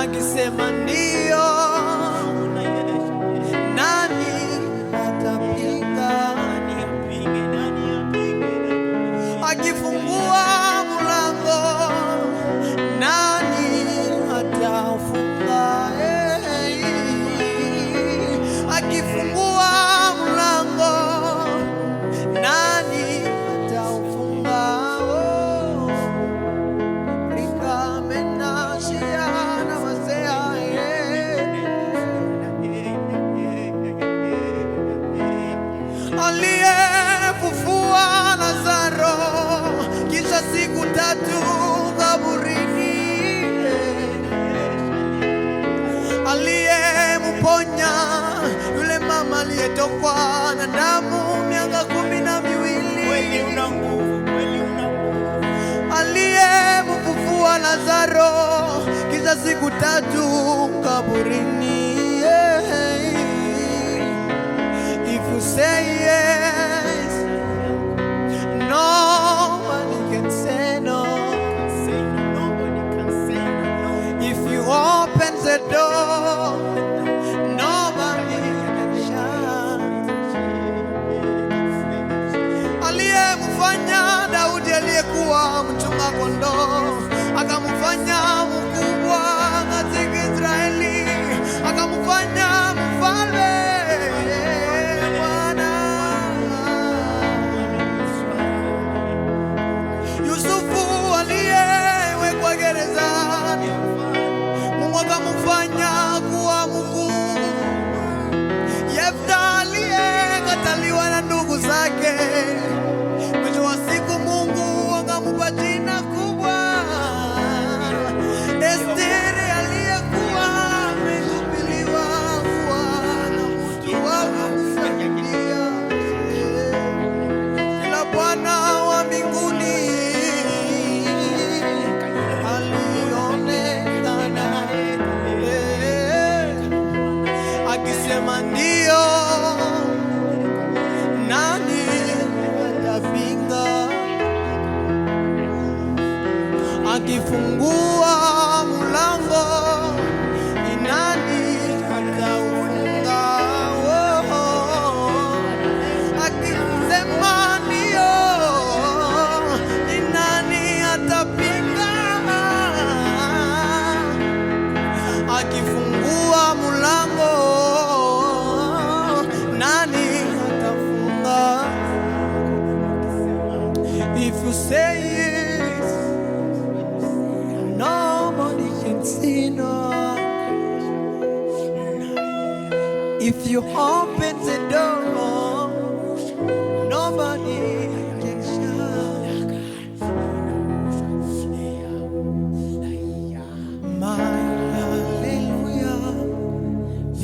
akisema ndio, nani atapinga? Akifungua mlango, nani atafunga? Akifungua mlango, nani ataufunga? Rikamenashiana masea, aliyefufua Lazaro kisha siku 3 kaburini, aliyemponya yule mama aliyetokwa na damu miaka 12, aliyemfufua Lazaro kisha siku 3 kaburini. If you say yes, nobody can say no. If you open the door, nobody can shut. Aliyemfanya Daudi aliyekuwa mchunga kondoo akamfanya mkubwa katika Israeli, akamfanya mfalme. Yusufu aliyewekwa gerezani, Mungu akamfanya kuwa mkuu. Yefta aliyekataliwa na ndugu zake, mwisho wa siku Mungu akampa jina kubwa. Esteri aliyekuwa ametupiliwa kuwa na mtu wa kumsaidia, ila Bwana wa mbinguni alionekana akisema ndio, nani atapinga? Akifungua mlango, ni nani ataufunga? Akisema ndio, ni nani atapinga? Akifungua mlango, nani atafunga? If you say yes, nobody can say no. If you open the door, nobody can shut. My hallelujah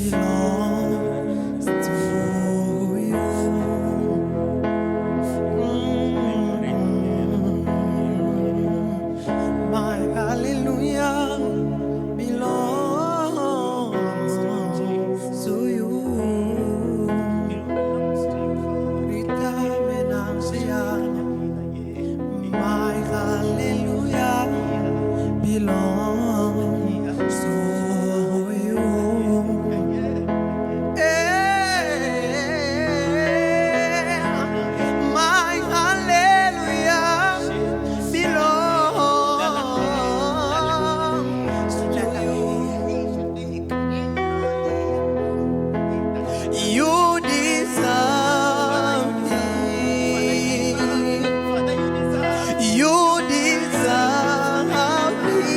belongs to you. My hallelujah belongs to you. My hallelujah belongs to you. My hallelujah belongs to you. You deserve it. You deserve it.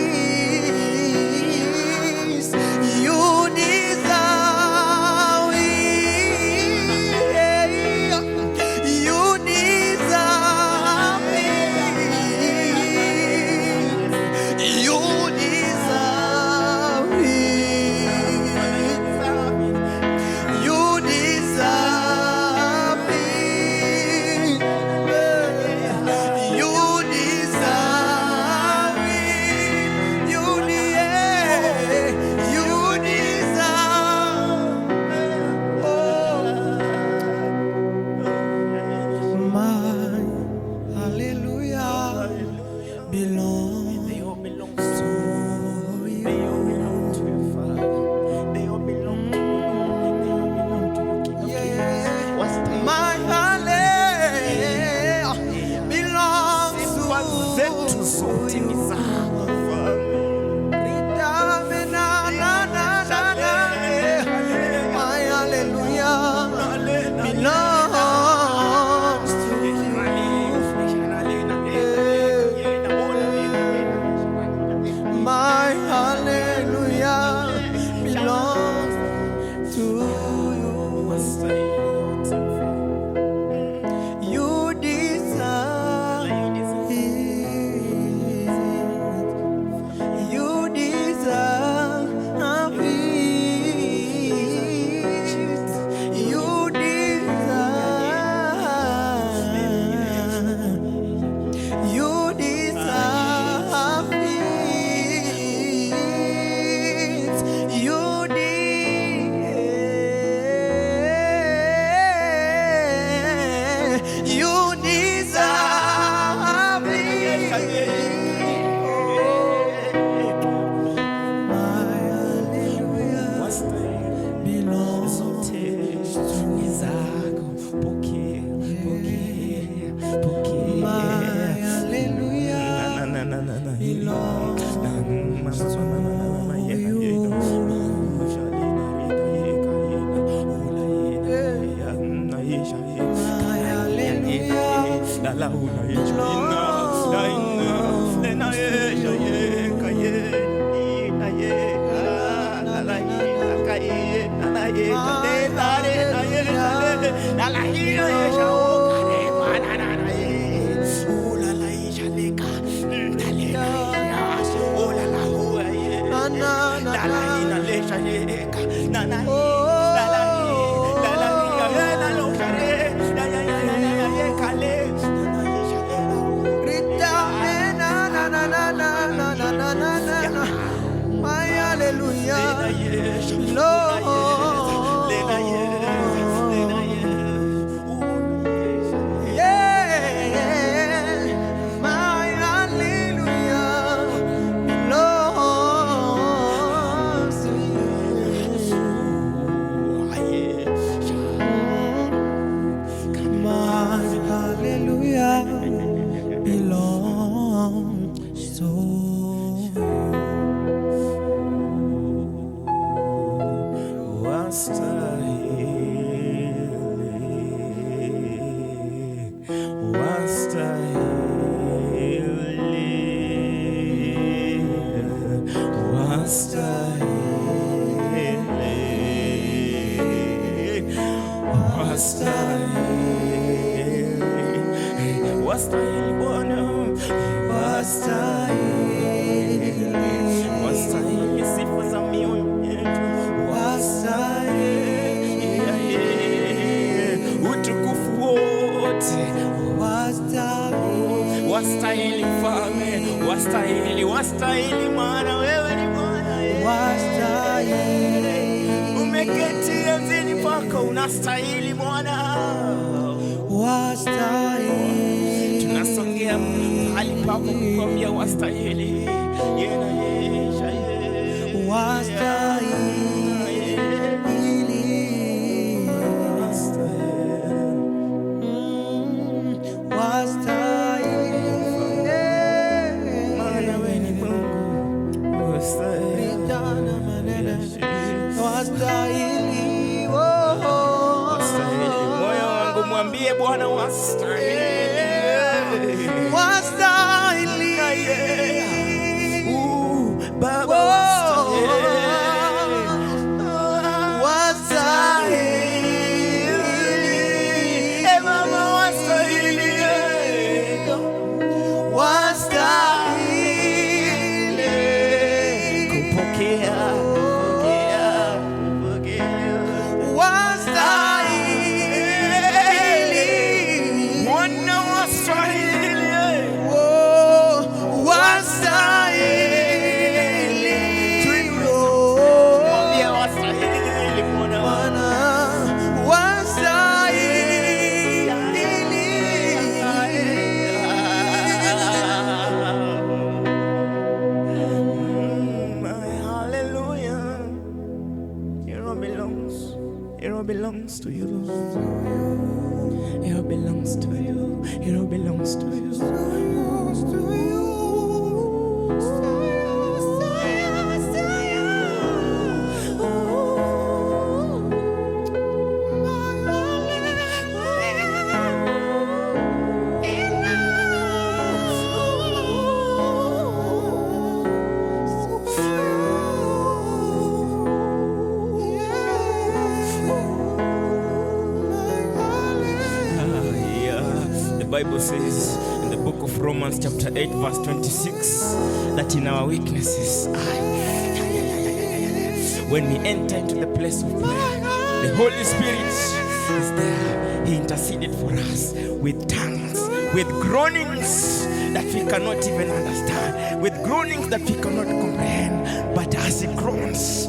Wastahili Bwana, wastahili sifa za mioyo yetu, utukufu wote, wastahili Mfalme, wastahili maana wewe ni Bwana, umeketi enzini pako, unastahili Bwana, tunasongea mahali pako kukwambia wastahili, moyo wangu mwambie Bwana wastahili. Baba belongs to you. It all belongs to you. It all belongs to you. The Bible says in the book of Romans chapter 8 verse 26 that in our weaknesses, when we enter into the place of prayer, the Holy Spirit is there. He interceded for us with tongues, with groanings that we cannot even understand, with groanings that we cannot comprehend. But as He groans,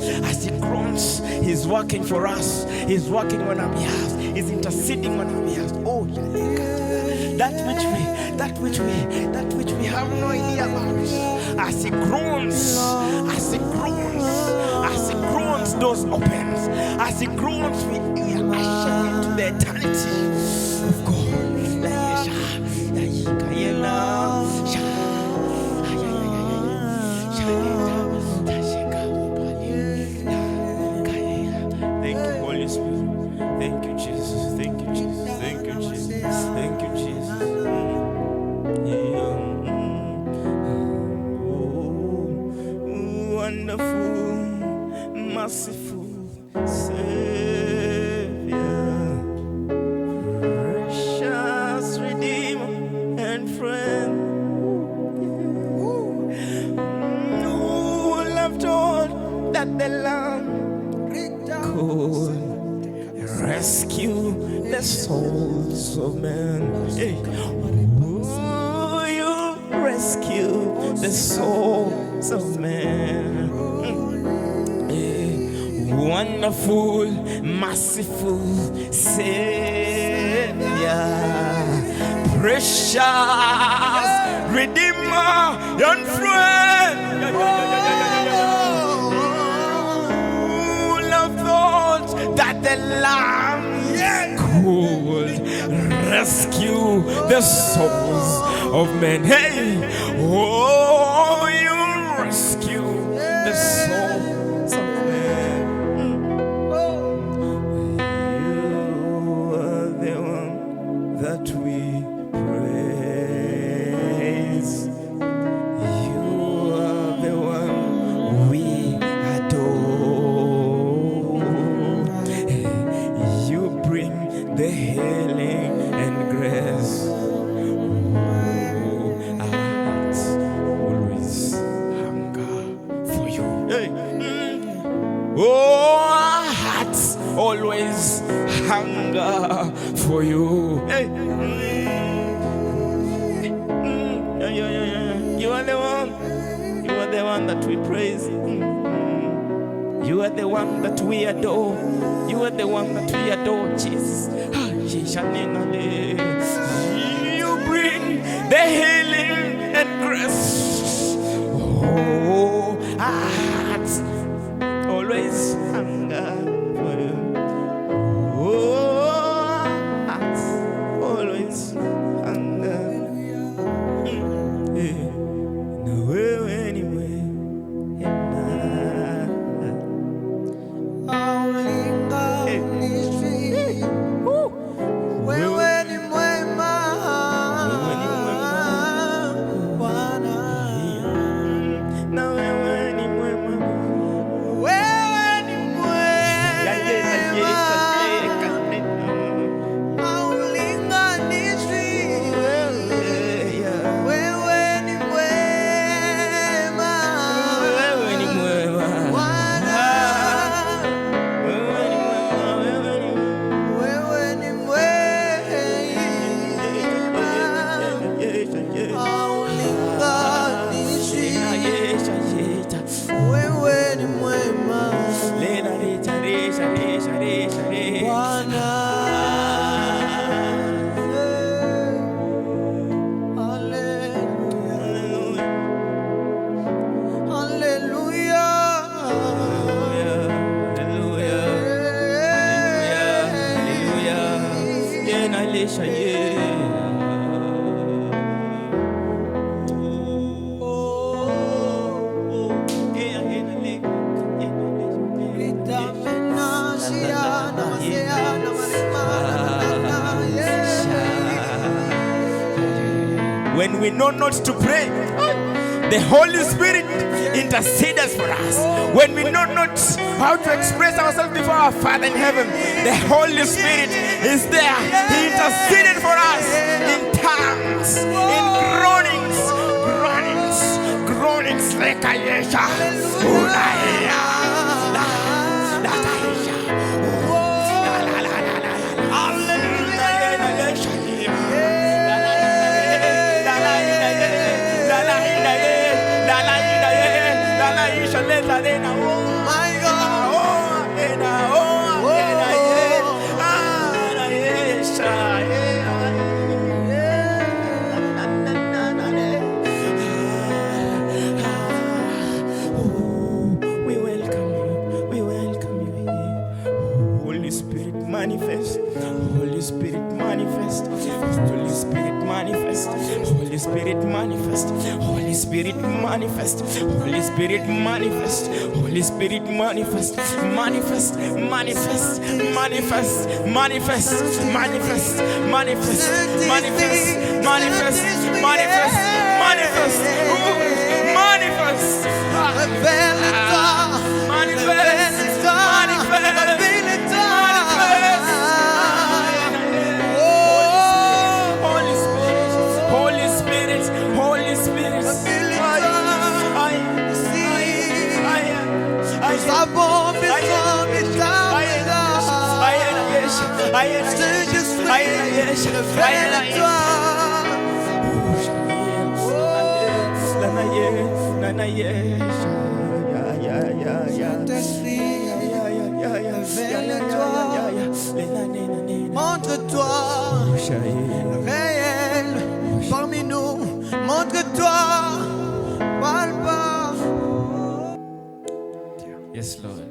He's working for us. He's working on our behalf. He's interceding on our behalf. Oh, that which we have no idea about. As He groans, doors opens. As He groans, we are ushered into the eternity of God. Thank you, Holy Spirit. Thank you, Jesus. Thank you, Jesus. Thank you, Jesus. Thank you, Jesus. Wonderful, merciful Savior, precious Redeemer and friend, who left all that the Lamb could rescue the souls of men. Hey. Oh, you rescue the souls of men. Hey. Wonderful, merciful Savior, precious Redeemer and friend. Who thought that the Lamb could rescue the souls of men? Hey, oh, you rescue the souls of men. You are the one that we praise. You are the one we adore. You bring the healing and grace. Oh, our hearts always hunger for you. Hey. Oh, our hearts always hunger for you. Hey. You are the one. You are the one that we praise. You are the one that we adore. You are the one that we adore, Jesus. You bring the healing and grace. Oh, our hearts always hunger for you. Oh, our hearts always hunger. No way anyway. When we know not to pray, the Holy Spirit intercedes for us. When we know not how to express ourselves before our Father in heaven, the Holy Spirit is there. He interceded for us in tongues, in groanings like a yesha. Manifest, Holy Spirit manifest, Holy Spirit manifest, Holy Spirit manifest, Holy Spirit manifest, Holy Spirit manifest, Holy Spirit manifest, manifest, manifest, manifest, manifest, manifest, manifest, manifest, manifest, manifest, manifest, manifest, Nous avons besoin de ta présence. Seigneur, près de toi. Montre-toi réel parmi nous. Montre-toi palpable. Yes, Lord.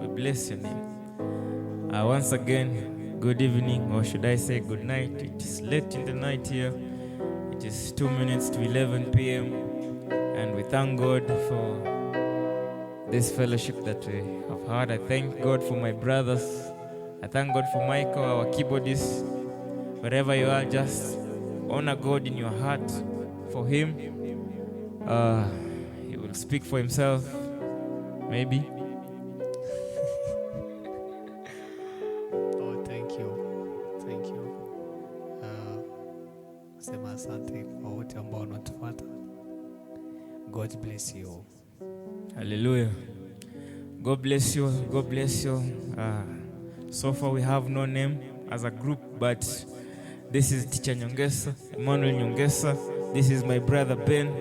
We bless your name. Once again, good evening, or should I say good night. It is late in the night here. It is 2 minutes to 11 p.m. And we thank God for this fellowship that we have had. I thank God for my brothers. I thank God for Michael, our keyboardist. Wherever you are, just honor God in your heart for him. He will speak for himself, maybe. Oh, thank you. Thank you. Sema asante kwa wote ambao wanatufuata. God bless you. Hallelujah. God bless you. God bless you. So far we have no name as a group, but this is Teacher Nyongesa, Emmanuel Nyongesa. This is my brother Ben,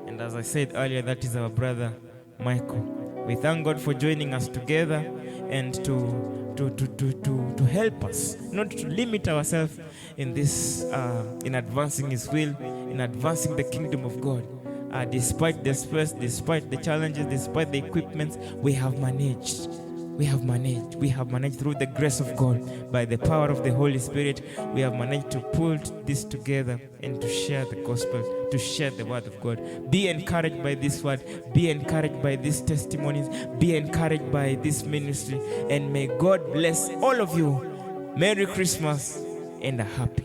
and as I said earlier, that is our brother Michael. We thank God for joining us together and to help us, not to limit ourselves in this, in advancing His will, in advancing the kingdom of God. Despite the stress, despite the challenges, despite the equipment, we have managed. We have managed through the grace of God, by the power of the Holy Spirit. We have managed to pull this together and to share the gospel, to share the word of God. Be encouraged by this word. Be encouraged by these testimonies. Be encouraged by this ministry. And may God bless all of you. Merry Christmas and a happy